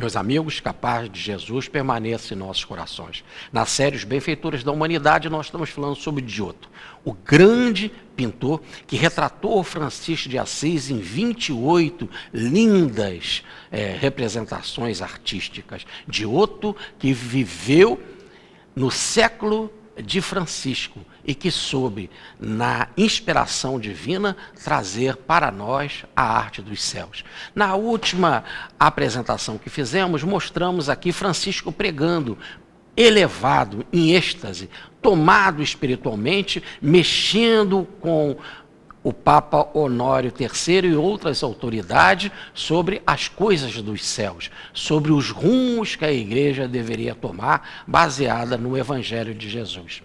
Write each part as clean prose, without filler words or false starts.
Meus amigos, que a paz de Jesus permaneça em nossos corações. Na série Os Benfeitores da Humanidade, nós estamos falando sobre Giotto, o grande pintor que retratou Francisco de Assis em 28 lindas representações artísticas. Giotto, que viveu no século de Francisco e que soube, na inspiração divina, trazer para nós a arte dos céus. Na última apresentação que fizemos, mostramos aqui Francisco pregando, elevado, em êxtase, tomado espiritualmente, mexendo com o Papa Honório III e outras autoridades sobre as coisas dos céus, sobre os rumos que a igreja deveria tomar, baseada no Evangelho de Jesus.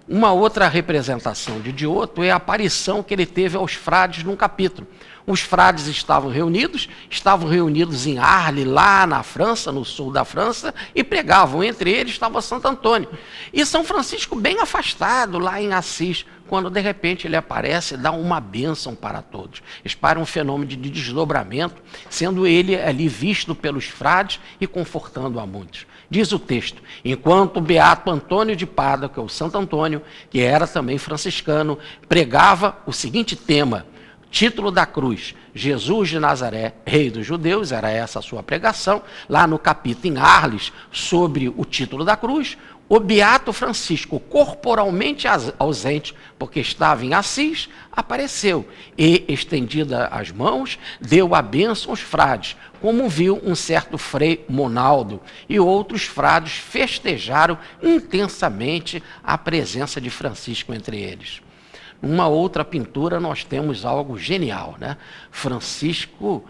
Uma outra representação de Giotto é a aparição que ele teve aos frades num capítulo. Os frades estavam reunidos em Arles, lá na França, no sul da França, e pregavam. Entre eles estava Santo Antônio. E São Francisco bem afastado, lá em Assis, quando de repente ele aparece e dá uma bênção para todos. Espera um fenômeno de desdobramento, sendo ele ali visto pelos frades e confortando a muitos. Diz o texto, enquanto o beato Antônio de Pádua, que é o Santo Antônio, que era também franciscano, pregava o seguinte tema: título da cruz, Jesus de Nazaré, Rei dos Judeus, era essa a sua pregação, lá no capítulo em Arles, sobre o título da cruz. O beato Francisco, corporalmente ausente, porque estava em Assis, apareceu e, estendida as mãos, deu a bênção aos frades, como viu um certo frei Monaldo, e outros frades festejaram intensamente a presença de Francisco entre eles. Numa outra pintura nós temos algo genial, né? Francisco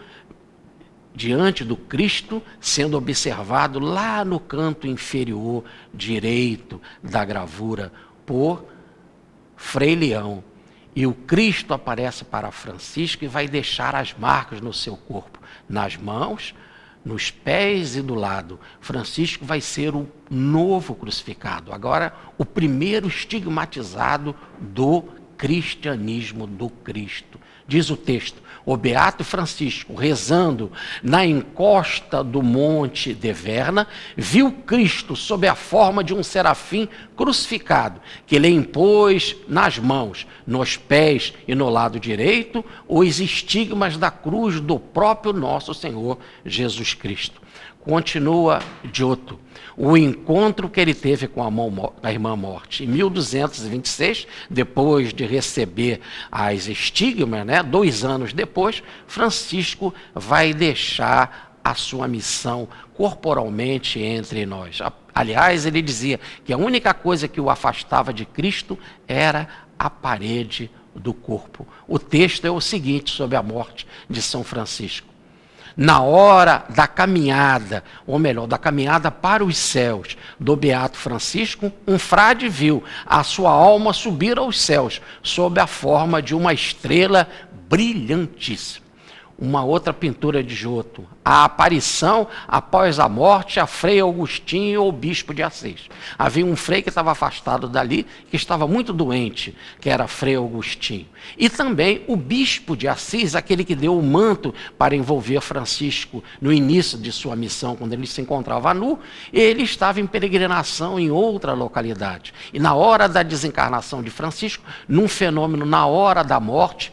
diante do Cristo, sendo observado lá no canto inferior direito da gravura por Frei Leão. E o Cristo aparece para Francisco e vai deixar as marcas no seu corpo, nas mãos, nos pés e do lado. Francisco vai ser o novo crucificado, agora o primeiro estigmatizado do cristianismo do Cristo. Diz o texto, o beato Francisco, rezando na encosta do monte de Verna, viu Cristo sob a forma de um serafim crucificado, que lhe impôs nas mãos, nos pés e no lado direito, os estigmas da cruz do próprio nosso Senhor Jesus Cristo. Continua Giotto, o encontro que ele teve com a irmã morte. Em 1226, depois de receber as estigmas, 2 anos depois, Francisco vai deixar a sua missão corporalmente entre nós. Aliás, ele dizia que a única coisa que o afastava de Cristo era a parede do corpo. O texto é o seguinte sobre a morte de São Francisco. Na hora da caminhada, ou melhor, da caminhada para os céus do beato Francisco, um frade viu a sua alma subir aos céus, sob a forma de uma estrela brilhantíssima. Uma outra pintura de Giotto, a aparição após a morte a Frei Agostinho ou Bispo de Assis. Havia um frei que estava afastado dali, que estava muito doente, que era Frei Agostinho. E também o Bispo de Assis, aquele que deu o manto para envolver Francisco no início de sua missão, quando ele se encontrava nu, ele estava em peregrinação em outra localidade. E na hora da desencarnação de Francisco, num fenômeno na hora da morte,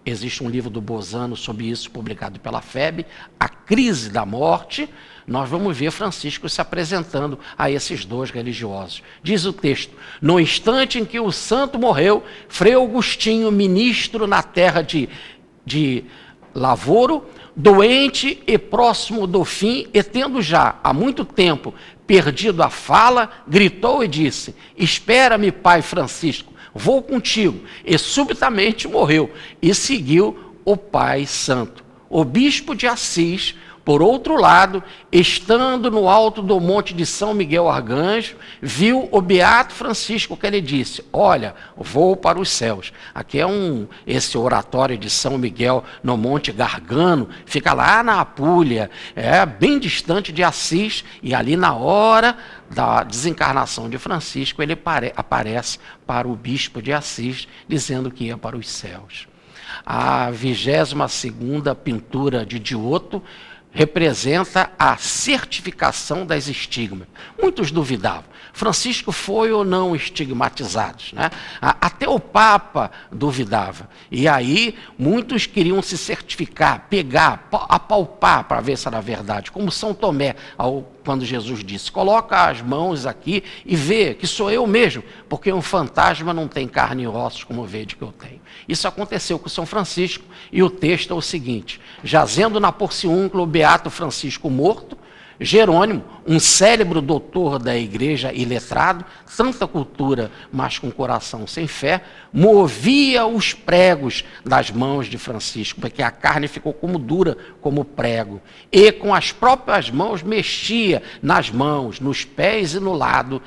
existe um livro do Bozano sobre isso, publicado pela FEB, A Crise da Morte. Nós vamos ver Francisco se apresentando a esses 2 religiosos. Diz o texto, no instante em que o santo morreu, Frei Agostinho, ministro na terra de Lavoro, doente e próximo do fim, e tendo já há muito tempo perdido a fala, gritou e disse, espera-me, pai Francisco, vou contigo. E subitamente morreu e seguiu o Pai Santo. O bispo de Assis, por outro lado, estando no alto do monte de São Miguel Arcanjo, viu o beato Francisco, que ele disse, olha, vou para os céus. Aqui é esse oratório de São Miguel no Monte Gargano, fica lá na Apulia, bem distante de Assis, e ali na hora da desencarnação de Francisco, ele aparece para o bispo de Assis, dizendo que ia para os céus. A 22ª pintura de Giotto representa a certificação das estigmas. Muitos duvidavam. Francisco foi ou não estigmatizado, né? Até o Papa duvidava. E aí muitos queriam se certificar, pegar, apalpar para ver se era verdade. Como São Tomé, quando Jesus disse, coloca as mãos aqui e vê que sou eu mesmo, porque um fantasma não tem carne e ossos como vede que eu tenho. Isso aconteceu com São Francisco e o texto é o seguinte: jazendo na porciúncula o beato Francisco morto, Jerônimo, um célebre doutor da igreja e letrado, tanta cultura, mas com coração sem fé, movia os pregos das mãos de Francisco, porque a carne ficou como dura, como prego, e com as próprias mãos mexia nas mãos, nos pés e no lado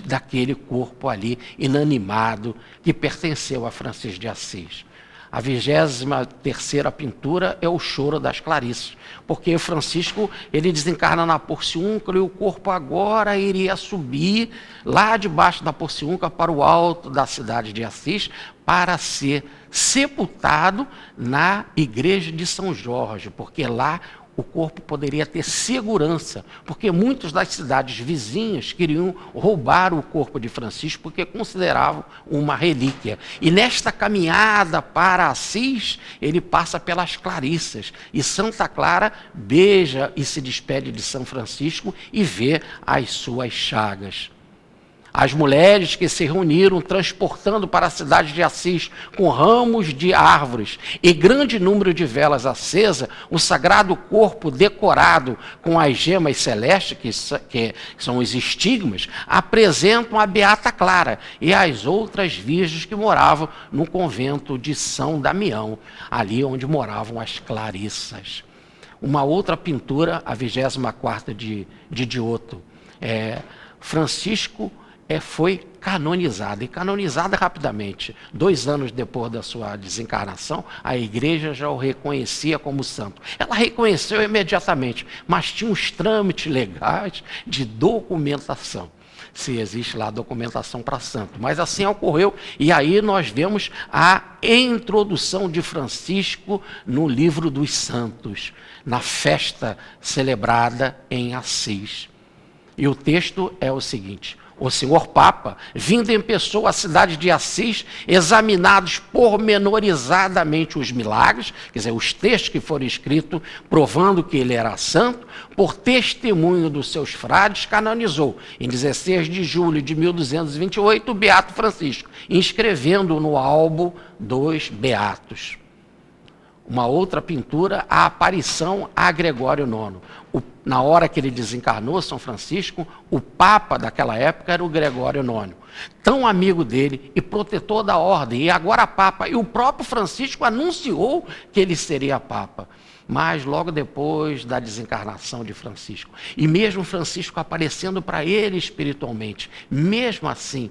daquele corpo ali, inanimado, que pertenceu a Francisco de Assis. A 23ª pintura é o Choro das Clarissas, porque Francisco ele desencarna na porciúncula e o corpo agora iria subir lá debaixo da porciúncula para o alto da cidade de Assis para ser sepultado na igreja de São Jorge, porque lá o corpo poderia ter segurança, porque muitas das cidades vizinhas queriam roubar o corpo de Francisco porque consideravam uma relíquia. E nesta caminhada para Assis, ele passa pelas Clarissas. E Santa Clara beija e se despede de São Francisco e vê as suas chagas. As mulheres que se reuniram transportando para a cidade de Assis com ramos de árvores e grande número de velas acesas, o sagrado corpo decorado com as gemas celestes, que são os estigmas, apresentam a Beata Clara e as outras virgens que moravam no convento de São Damião, ali onde moravam as Clarissas. Uma outra pintura, a 24ª de Giotto, Francisco foi canonizada, e canonizada rapidamente. 2 anos depois da sua desencarnação, a igreja já o reconhecia como santo. Ela reconheceu imediatamente, mas tinha uns trâmites legais de documentação. Se existe lá documentação para santo. Mas assim ocorreu, e aí nós vemos a introdução de Francisco no livro dos santos, na festa celebrada em Assis. E o texto é o seguinte: o senhor Papa, vindo em pessoa à cidade de Assis, examinados pormenorizadamente os milagres, quer dizer, os textos que foram escritos provando que ele era santo, por testemunho dos seus frades, canonizou, em 16 de julho de 1228, o Beato Francisco, inscrevendo no álbum dos Beatos. Uma outra pintura, a aparição a Gregório IX. Na hora que ele desencarnou, São Francisco, o Papa daquela época era o Gregório IX. Tão amigo dele e protetor da ordem, e agora Papa. E o próprio Francisco anunciou que ele seria Papa. Mas logo depois da desencarnação de Francisco, e mesmo Francisco aparecendo para ele espiritualmente, mesmo assim,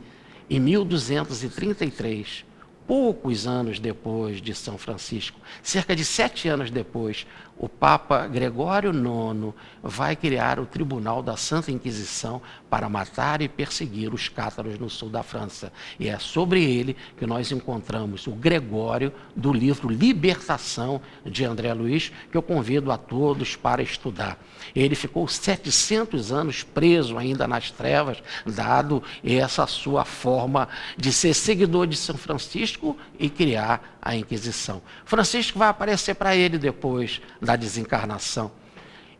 em 1233, poucos anos depois de São Francisco, cerca de 7 anos depois, o Papa Gregório IX vai criar o Tribunal da Santa Inquisição para matar e perseguir os cátaros no sul da França. E é sobre ele que nós encontramos o Gregório do livro Libertação, de André Luiz, que eu convido a todos para estudar. Ele ficou 700 anos preso ainda nas trevas, dado essa sua forma de ser seguidor de São Francisco e criar a Inquisição. Francisco vai aparecer para ele depois da desencarnação.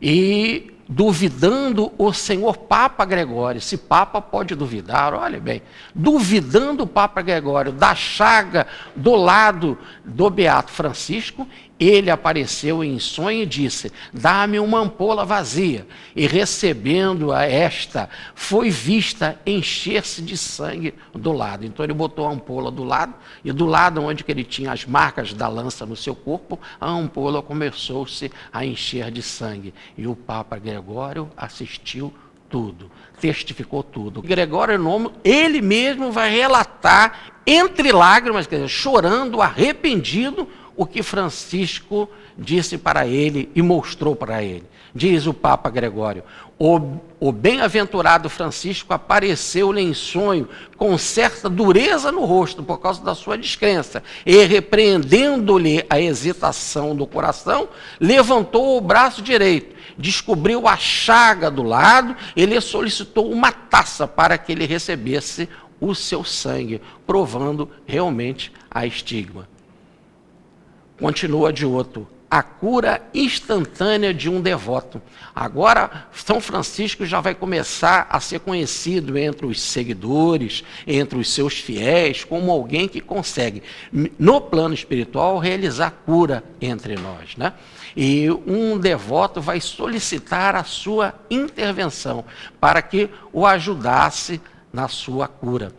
E duvidando o senhor Papa Gregório, se Papa pode duvidar, olha bem, duvidando o Papa Gregório da chaga do lado do Beato Francisco, ele apareceu em sonho e disse: dá-me uma ampola vazia. E recebendo-a esta, foi vista encher-se de sangue do lado. Então ele botou a ampola do lado, e do lado onde que ele tinha as marcas da lança no seu corpo, a ampola começou-se a encher de sangue. E o Papa Gregório assistiu tudo, testificou tudo. Gregório IX, ele mesmo vai relatar, entre lágrimas, quer dizer, chorando, arrependido, o que Francisco disse para ele e mostrou para ele. Diz o Papa Gregório: o bem-aventurado Francisco apareceu-lhe em sonho com certa dureza no rosto por causa da sua descrença, e repreendendo-lhe a hesitação do coração, levantou o braço direito, descobriu a chaga do lado, ele solicitou uma taça para que ele recebesse o seu sangue, provando realmente a estigma. Continua de outro: a cura instantânea de um devoto. Agora, São Francisco já vai começar a ser conhecido entre os seguidores, entre os seus fiéis, como alguém que consegue, no plano espiritual, realizar cura entre nós, né? E um devoto vai solicitar a sua intervenção para que o ajudasse na sua cura.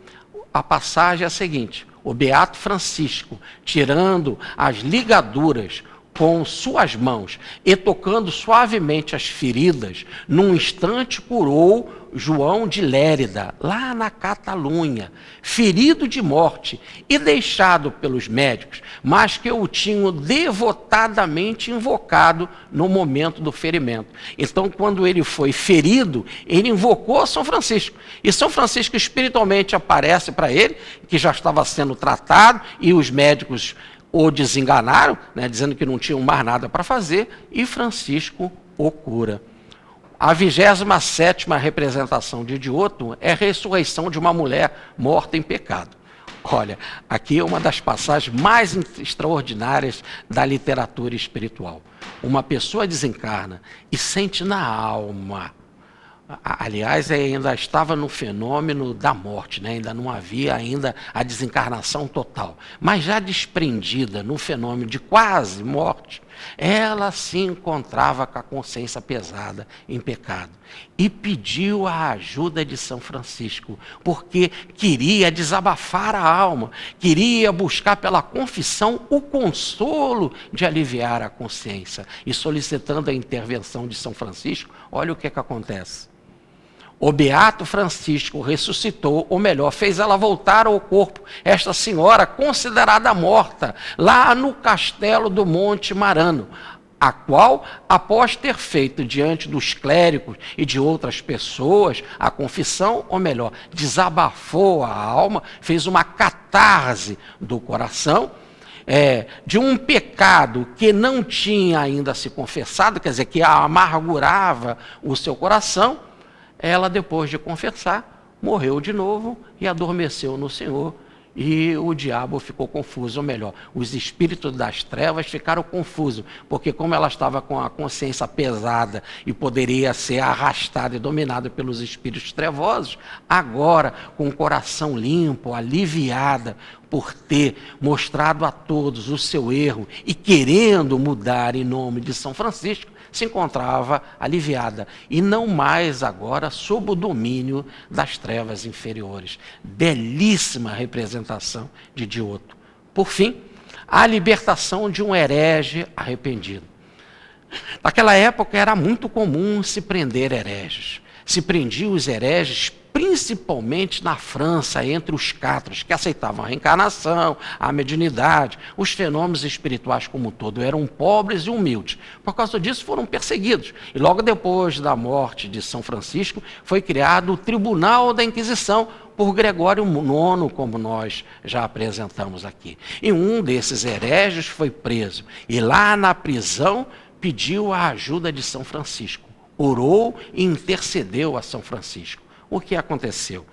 A passagem é a seguinte: o Beato Francisco, tirando as ligaduras com suas mãos e tocando suavemente as feridas, num instante curou João de Lérida, lá na Catalunha, ferido de morte e deixado pelos médicos, mas que o tinham devotadamente invocado no momento do ferimento. Então, quando ele foi ferido, ele invocou São Francisco. E São Francisco espiritualmente aparece para ele, que já estava sendo tratado, e os médicos o desenganaram, né, dizendo que não tinham mais nada para fazer, e Francisco o cura. A 27ª representação de Dioto é a ressurreição de uma mulher morta em pecado. Olha, aqui é uma das passagens mais extraordinárias da literatura espiritual. Uma pessoa desencarna e sente na alma. Aliás, ainda estava no fenômeno da morte, né? Ainda não havia ainda a desencarnação total. Mas já desprendida no fenômeno de quase morte, ela se encontrava com a consciência pesada em pecado. E pediu a ajuda de São Francisco, porque queria desabafar a alma, queria buscar pela confissão o consolo de aliviar a consciência. E solicitando a intervenção de São Francisco, olha o que acontece. O Beato Francisco ressuscitou, ou melhor, fez ela voltar ao corpo, esta senhora considerada morta, lá no castelo do Monte Marano, a qual, após ter feito diante dos clérigos e de outras pessoas a confissão, ou melhor, desabafou a alma, fez uma catarse do coração, de um pecado que não tinha ainda se confessado, quer dizer, que amargurava o seu coração. Ela, depois de confessar, morreu de novo e adormeceu no Senhor. E o diabo ficou confuso, ou melhor, os espíritos das trevas ficaram confusos, porque como ela estava com a consciência pesada e poderia ser arrastada e dominada pelos espíritos trevosos, agora, com o coração limpo, aliviada, por ter mostrado a todos o seu erro e querendo mudar em nome de São Francisco, se encontrava aliviada e não mais agora sob o domínio das trevas inferiores. Belíssima representação de Dioto. Por fim, a libertação de um herege arrependido. Naquela época era muito comum se prender hereges. Se prendiam os hereges principalmente na França, entre os catras, que aceitavam a reencarnação, a mediunidade, os fenômenos espirituais como um todo. Eram pobres e humildes. Por causa disso foram perseguidos. E logo depois da morte de São Francisco, foi criado o Tribunal da Inquisição, por Gregório IX, como nós já apresentamos aqui. E um desses hereges foi preso. E lá na prisão pediu a ajuda de São Francisco. Orou e intercedeu a São Francisco. O que aconteceu?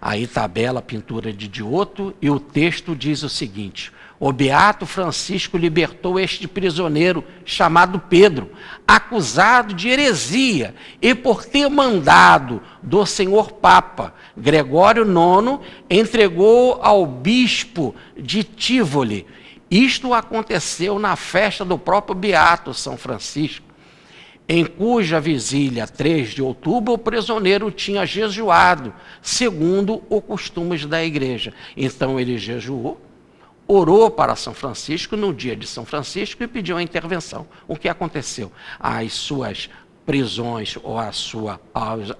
Aí está a bela pintura de Dioto e o texto diz o seguinte: o Beato Francisco libertou este prisioneiro chamado Pedro, acusado de heresia e por ter mandado do senhor Papa Gregório IX, entregou ao bispo de Tivoli. Isto aconteceu na festa do próprio Beato São Francisco, em cuja vigília, 3 de outubro, o prisioneiro tinha jejuado, segundo os costumes da igreja. Então ele jejuou, orou para São Francisco no dia de São Francisco e pediu a intervenção. O que aconteceu? As suas prisões ou as suas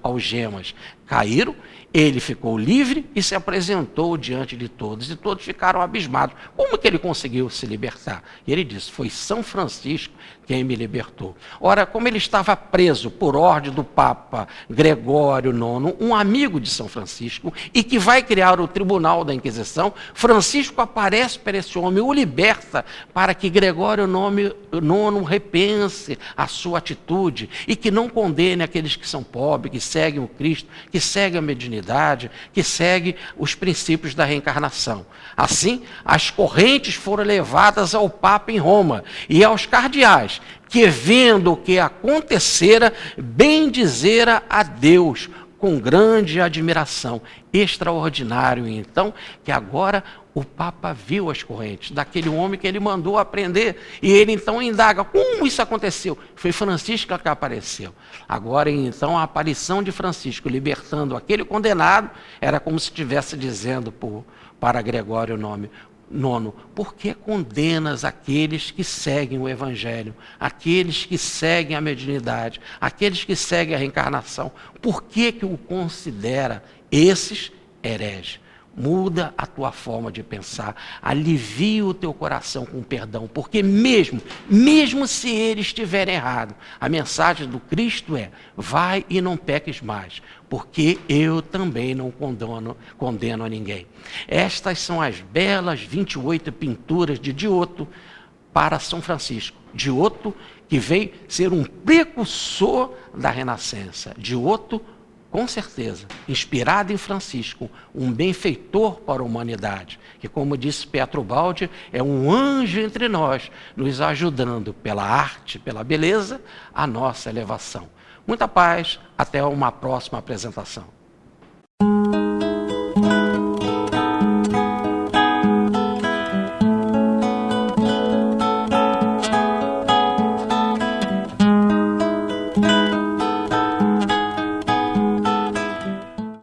algemas caíram, ele ficou livre e se apresentou diante de todos, e todos ficaram abismados. Como que ele conseguiu se libertar? E ele disse, foi São Francisco quem me libertou. Ora, como ele estava preso por ordem do Papa Gregório IX, um amigo de São Francisco, e que vai criar o Tribunal da Inquisição, Francisco aparece para esse homem, o liberta, para que Gregório IX repense a sua atitude e que não condene aqueles que são pobres, que seguem o Cristo, que seguem a mediunidade, que seguem os princípios da reencarnação. Assim, as correntes foram levadas ao Papa em Roma e aos cardeais, que vendo o que acontecera, bendizera a Deus com grande admiração. Extraordinário, então, que agora o Papa viu as correntes daquele homem que ele mandou aprender, e ele então indaga, como isso aconteceu? Foi Francisco que apareceu. Agora, então, a aparição de Francisco libertando aquele condenado, era como se estivesse dizendo para Gregório IX, por que condenas aqueles que seguem o Evangelho, aqueles que seguem a mediunidade, aqueles que seguem a reencarnação? Por que o considera esses hereges? Muda a tua forma de pensar, alivia o teu coração com perdão, porque mesmo se ele estiver errado, a mensagem do Cristo é, vai e não peques mais, porque eu também não condeno a ninguém. Estas são as belas 28 pinturas de Giotto para São Francisco. Giotto, que veio ser um precursor da Renascença. Giotto, com certeza, inspirado em Francisco, um benfeitor para a humanidade, que, como disse Pietro Baldi, é um anjo entre nós, nos ajudando pela arte, pela beleza, a nossa elevação. Muita paz, até uma próxima apresentação.